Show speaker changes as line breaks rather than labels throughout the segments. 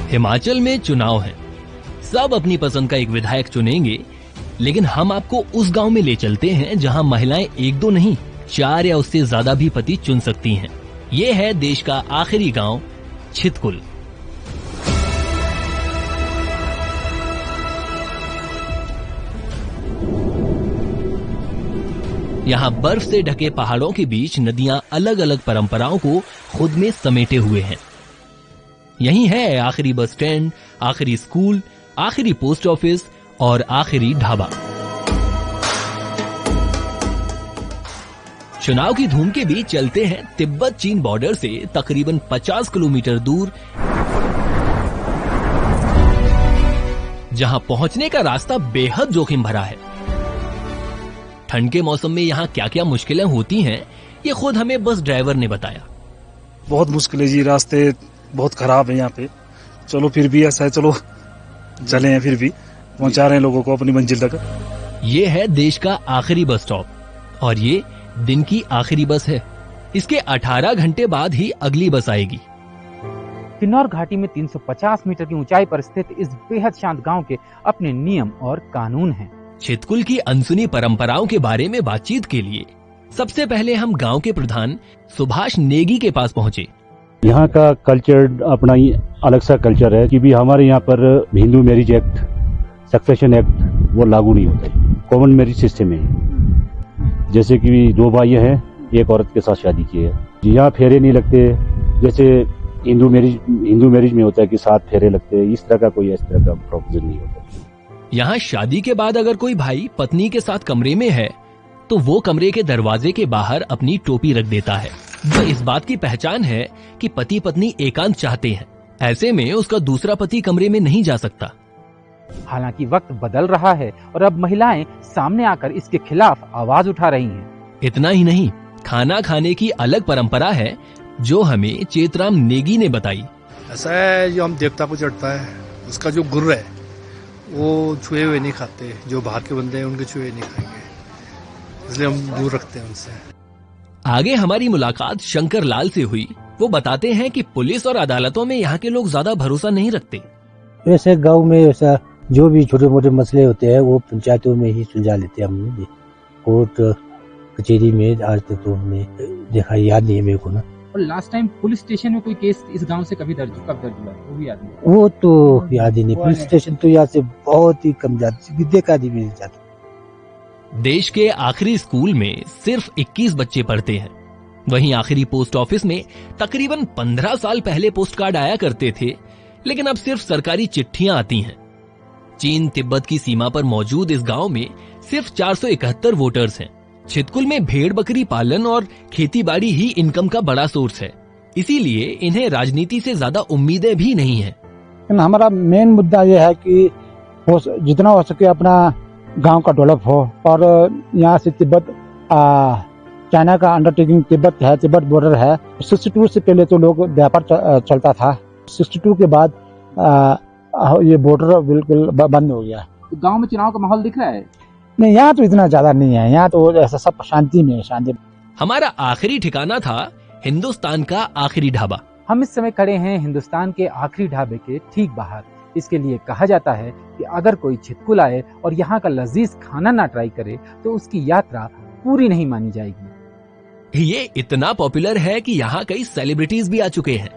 हिमाचल में चुनाव है, सब अपनी पसंद का एक विधायक चुनेंगे, लेकिन हम आपको उस गांव में ले चलते हैं जहां महिलाएं 1-2 नहीं 4 या उससे ज्यादा भी पति चुन सकती हैं। ये है देश का आखिरी गांव छितकुल। यहाँ बर्फ से ढके पहाड़ों के बीच नदियां अलग अलग परंपराओं को खुद में समेटे हुए हैं। यही है आखिरी बस स्टैंड, आखिरी स्कूल, आखिरी पोस्ट ऑफिस और आखिरी ढाबा। चुनाव की धूम के बीच चलते हैं तिब्बत चीन बॉर्डर से तकरीबन 50 किलोमीटर दूर, जहां पहुंचने का रास्ता बेहद जोखिम भरा है। ठंड के मौसम में यहाँ क्या क्या मुश्किलें होती हैं, ये खुद हमें बस ड्राइवर ने बताया।
बहुत मुश्किल है जी, रास्ते बहुत खराब है यहाँ पे। चलो फिर भी ऐसा है, चलो चले हैं, फिर भी पहुंचा रहे हैं लोगों को अपनी मंजिल तक।
ये है देश का आखिरी बस स्टॉप और ये दिन की आखिरी बस है। इसके 18 घंटे बाद ही अगली बस आएगी।
किन्नौर घाटी में 350 मीटर की ऊंचाई पर स्थित इस बेहद शांत गांव के अपने नियम और कानून हैं।
छितकुल की अनसुनी परंपराओं के बारे में बातचीत के लिए सबसे पहले हम गांव के प्रधान सुभाष नेगी के पास पहुंचे।
यहाँ का कल्चर अपना ही अलग सा कल्चर है कि भी हमारे यहाँ पर Hindu marriage act, succession act वो लागू नहीं होता है। कॉमन मैरिज सिस्टम है, जैसे कि 2 भाई हैं, एक औरत के साथ शादी की है। यहाँ फेरे नहीं लगते, जैसे हिंदू मैरिज में होता है कि 7 फेरे लगते हैं। इस तरह का कोई प्रोविजन नहीं होता।
यहाँ शादी के बाद अगर कोई भाई पत्नी के साथ कमरे में है तो वो कमरे के दरवाजे के बाहर अपनी टोपी रख देता है, जो इस बात की पहचान है कि पति पत्नी एकांत चाहते हैं। ऐसे में उसका दूसरा पति कमरे में नहीं जा सकता।
हालांकि वक्त बदल रहा है और अब महिलाएं सामने आकर इसके खिलाफ आवाज उठा रही हैं।
इतना ही नहीं, खाना खाने की अलग परंपरा है जो हमें चेतराम नेगी ने बताई।
ऐसा है, जो हम देवता को चढ़ता है उसका जो गुर्र है वो छुए हुए नहीं खाते, जो बाहर के बंदे हैं उनके छुए नहीं खाएंगे, इसलिए हम दूर रखते हैं उनसे।
आगे हमारी मुलाकात शंकर लाल से हुई। वो बताते हैं कि पुलिस और अदालतों में यहाँ के लोग ज्यादा भरोसा नहीं रखते।
वैसे गांव में ऐसा जो भी छोटे मोटे मसले होते हैं वो पंचायतों में ही सुलझा लेते हैं। हमने कोर्ट कचहरी में आज तक तो हमने देखा, याद नहीं है मेरे को ना।
और लास्ट टाइम पुलिस स्टेशन में कोई केस इस गांव से कब दर्ज हुआ वो भी याद नहीं।
वो तो याद ही नहीं। पुलिस स्टेशन तो यहाँ से बहुत ही कम जाती, देखा भी नहीं जाता।
देश के आखिरी स्कूल में सिर्फ 21 बच्चे पढ़ते हैं। वहीं आखिरी पोस्ट ऑफिस में तकरीबन 15 साल पहले पोस्ट कार्ड आया करते थे, लेकिन अब सिर्फ सरकारी चिट्ठियां आती हैं। चीन तिब्बत की सीमा पर मौजूद इस गांव में सिर्फ 471 वोटर्स हैं। छितकुल में भेड़ बकरी पालन और खेती बाड़ी ही इनकम का बड़ा सोर्स है, इसीलिए इन्हें राजनीति से ज्यादा उम्मीदें भी नहीं है।
हमारा मेन मुद्दा ये है कि जितना हो सके अपना गांव का डेवलप हो। और यहाँ से तिब्बत चाइना का अंडरटेकिंग तिब्बत है, तिब्बत बॉर्डर है। 62 से पहले तो लोग व्यापार चलता था। 62 के बाद ये बॉर्डर बिल्कुल बंद हो गया।
तो गांव में चुनाव का माहौल दिख रहा है?
नहीं, यहाँ तो इतना ज्यादा नहीं है। यहाँ तो ऐसा सब शांति में है, शांति।
हमारा आखिरी ठिकाना था हिंदुस्तान का आखिरी ढाबा।
हम इस समय खड़े हैं हिंदुस्तान के आखिरी ढाबे के ठीक बाहर। इसके लिए कहा जाता है कि अगर कोई छितकुल आए और यहाँ का लजीज खाना ना ट्राई करे तो उसकी यात्रा पूरी नहीं मानी जाएगी।
ये इतना पॉपुलर है कि यहाँ कई सेलिब्रिटीज भी आ चुके हैं।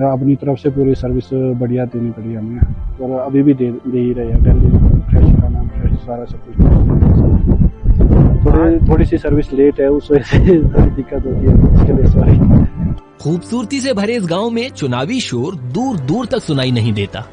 अपनी तरफ से पूरी सर्विस बढ़िया देनी पड़ी हमें, और अभी भी दे ही रहे हैं। फ्रेश खाना, फ्रेश सारा सब कुछ। थोड़ी सी सर्विस लेट है, उस वजह से थोड़ी दिक्कत होती है, उसके लिए सॉरी।
खूबसूरती से भरे इस गांव में चुनावी शोर दूर दूर तक सुनाई नहीं देता।